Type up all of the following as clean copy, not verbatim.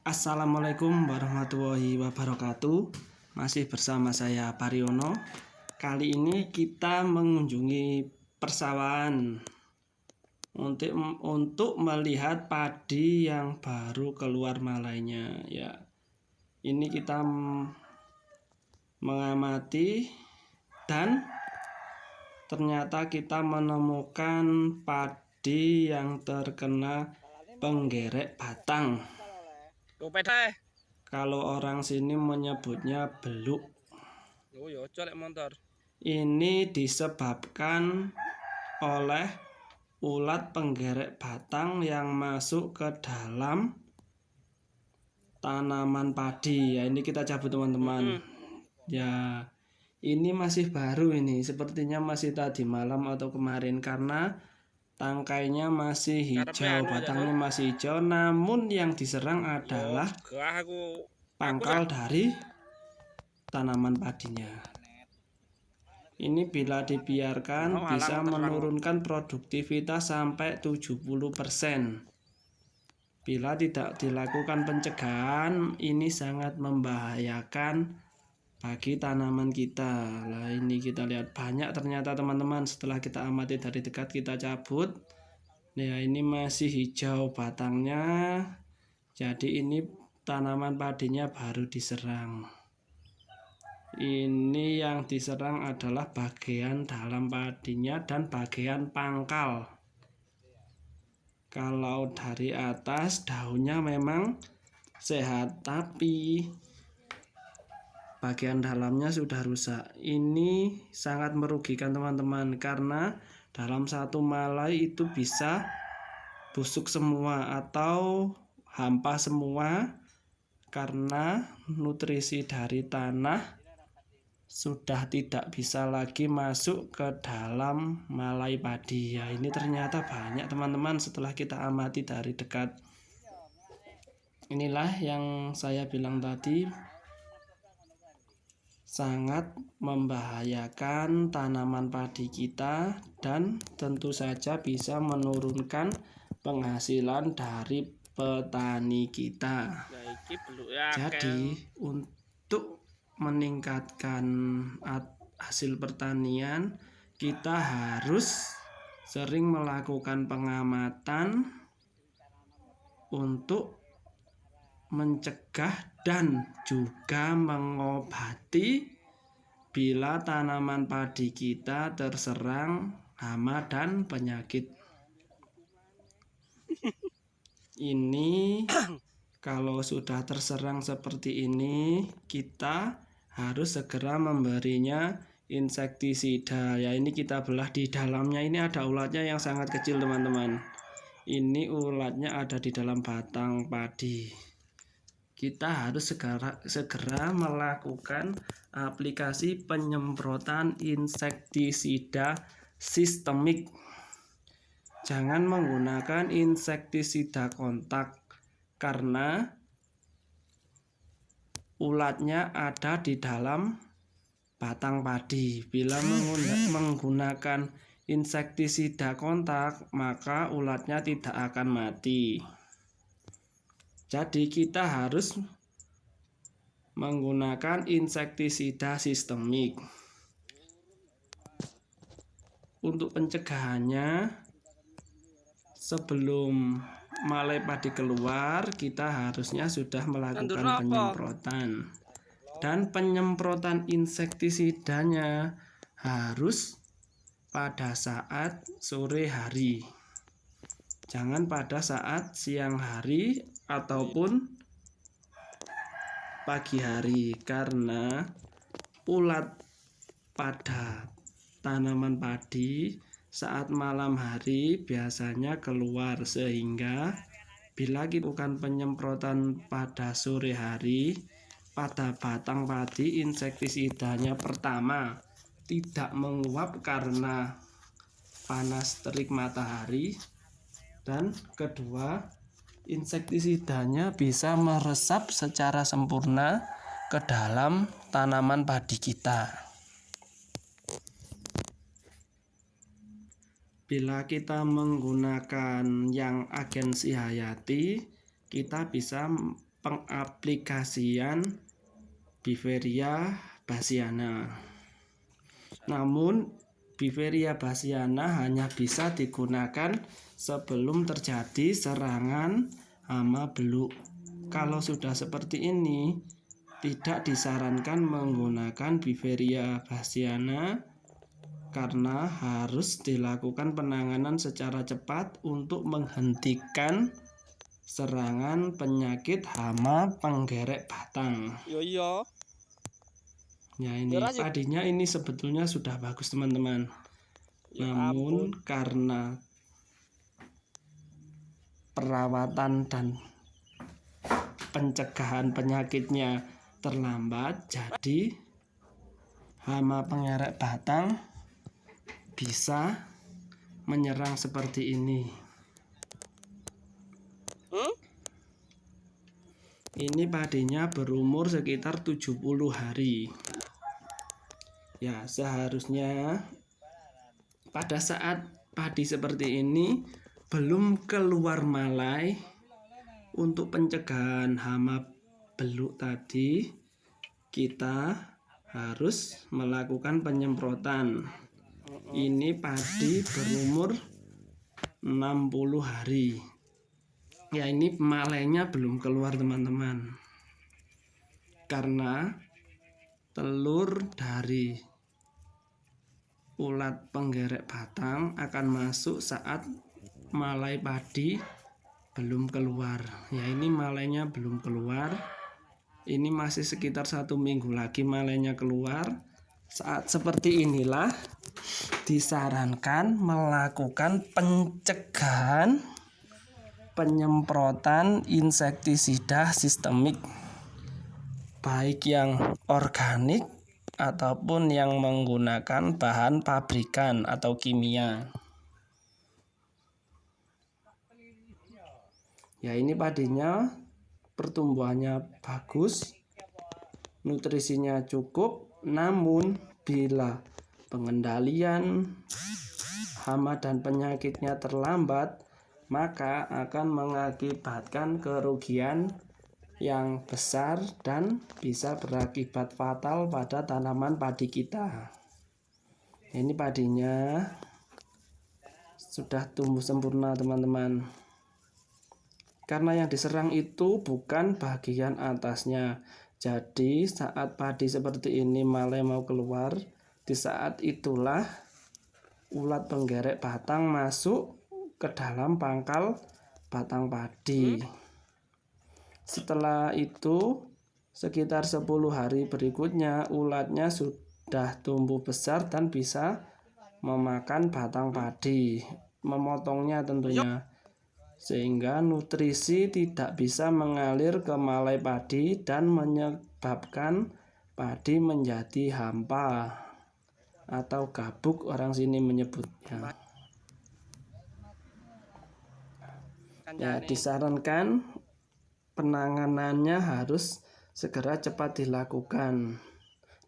Assalamualaikum warahmatullahi wabarakatuh. Masih bersama saya Pariono. Kali ini kita mengunjungi persawahan untuk melihat padi yang baru keluar malainya. Ya, ini kita mengamati dan ternyata kita menemukan padi yang terkena penggerek batang. Kalau orang sini menyebutnya beluk. Ini disebabkan oleh ulat penggerek batang yang masuk ke dalam tanaman padi. Ya, ini kita cabut teman-teman. Ya, ini masih baru ini. Sepertinya masih tadi malam atau kemarin karena tangkainya masih hijau, batangnya masih hijau, namun yang diserang adalah pangkal dari tanaman padinya. Ini bila dibiarkan bisa menurunkan produktivitas sampai 70%. Bila tidak dilakukan pencegahan, ini sangat membahayakan bagi tanaman kita. Nah, ini kita lihat banyak ternyata teman-teman. Setelah kita amati dari dekat, kita cabut. Ya, ini masih hijau batangnya. Jadi ini tanaman padinya baru diserang. Ini yang diserang adalah bagian dalam padinya dan bagian pangkal. Kalau dari atas daunnya memang sehat, tapi bagian dalamnya sudah rusak. Ini sangat merugikan teman-teman karena dalam satu malai itu bisa busuk semua atau hampa semua karena nutrisi dari tanah sudah tidak bisa lagi masuk ke dalam malai padi. Ya, ini ternyata banyak teman-teman setelah kita amati dari dekat. Inilah yang saya bilang tadi, sangat membahayakan tanaman padi kita dan tentu saja bisa menurunkan penghasilan dari petani kita. Jadi untuk meningkatkan hasil pertanian, kita harus sering melakukan pengamatan untuk mencegah dan juga mengobati bila tanaman padi kita terserang hama dan penyakit. Ini kalau sudah terserang seperti ini, kita harus segera memberinya insektisida. Ya, ini kita belah di dalamnya. Ini ada ulatnya yang sangat kecil teman-teman. Ini ulatnya ada di dalam batang padi. Kita harus segera melakukan aplikasi penyemprotan insektisida sistemik. Jangan menggunakan insektisida kontak karena ulatnya ada di dalam batang padi. Bila menggunakan insektisida kontak, maka ulatnya tidak akan mati. Jadi kita harus menggunakan insektisida sistemik. Untuk pencegahannya, sebelum malai padi keluar, kita harusnya sudah melakukan penyemprotan. Dan penyemprotan insektisidanya harus pada saat sore hari. Jangan pada saat siang hari ataupun pagi hari karena ulat pada tanaman padi saat malam hari biasanya keluar, sehingga bila kita lakukan penyemprotan pada sore hari pada batang padi, insektisidanya pertama tidak menguap karena panas terik matahari, dan kedua insektisidanya bisa meresap secara sempurna ke dalam tanaman padi kita. Bila kita menggunakan yang agensi hayati, kita bisa pengaplikasian Beveria bassiana. Namun Beveria bassiana hanya bisa digunakan sebelum terjadi serangan hama beluk. Kalau sudah seperti ini, tidak disarankan menggunakan Beveria bassiana karena harus dilakukan penanganan secara cepat untuk menghentikan serangan penyakit hama penggerek batang. Ya, ini padinya ini sebetulnya sudah bagus teman-teman. Namun karena perawatan dan pencegahan penyakitnya terlambat, jadi hama pengerek batang bisa menyerang seperti ini. Ini padinya berumur sekitar 70 hari. Ya, seharusnya pada saat padi seperti ini belum keluar malai, untuk pencegahan hama beluk tadi kita harus melakukan penyemprotan. Ini padi berumur 60 hari. Ya, ini malainya belum keluar teman-teman. Karena telur dari ulat penggerek batang akan masuk saat malai padi belum keluar. Ya, ini malainya belum keluar. Ini masih sekitar 1 minggu lagi malainya keluar. Saat seperti inilah disarankan melakukan pencegahan penyemprotan insektisida sistemik, baik yang organik ataupun yang menggunakan bahan pabrikan atau kimia. Ya, ini padinya pertumbuhannya bagus, nutrisinya cukup, namun bila pengendalian hama dan penyakitnya terlambat, maka akan mengakibatkan kerugian yang besar dan bisa berakibat fatal pada tanaman padi kita. Ini padinya sudah tumbuh sempurna teman-teman. Karena yang diserang itu bukan bagian atasnya. Jadi saat padi seperti ini malai mau keluar, di saat itulah ulat penggerek batang masuk ke dalam pangkal batang padi. Setelah itu sekitar 10 hari berikutnya ulatnya sudah tumbuh besar dan bisa memakan batang padi, memotongnya tentunya, sehingga nutrisi tidak bisa mengalir ke malai padi dan menyebabkan padi menjadi hampa atau gabuk orang sini menyebutnya. Ya, disarankan penanganannya harus segera cepat dilakukan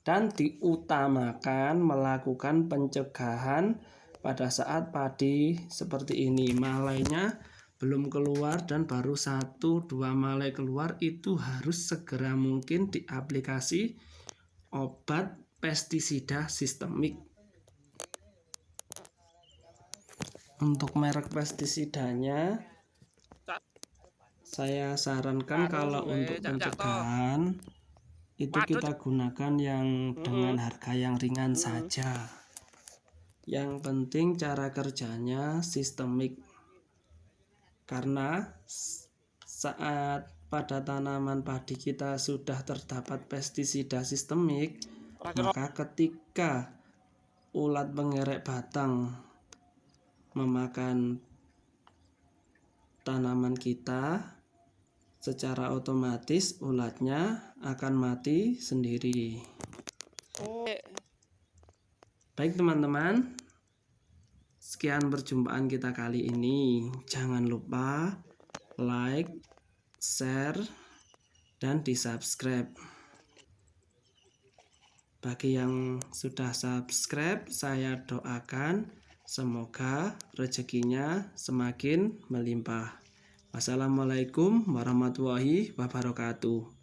dan diutamakan melakukan pencegahan pada saat padi seperti ini malainya belum keluar dan baru 1-2 malai keluar, itu harus segera mungkin diaplikasi obat pestisida sistemik. Untuk merek pestisidanya saya sarankan kalau untuk pencegahan itu kita gunakan yang dengan harga yang ringan saja. Yang penting cara kerjanya sistemik. Karena saat pada tanaman padi kita sudah terdapat pestisida sistemik, maka ketika ulat penggerek batang memakan tanaman kita, secara otomatis ulatnya akan mati sendiri. Baik teman-teman, sekian perjumpaan kita kali ini. Jangan lupa like, share, dan di-subscribe. Bagi yang sudah subscribe, saya doakan semoga rezekinya semakin melimpah. Wassalamualaikum warahmatullahi wabarakatuh.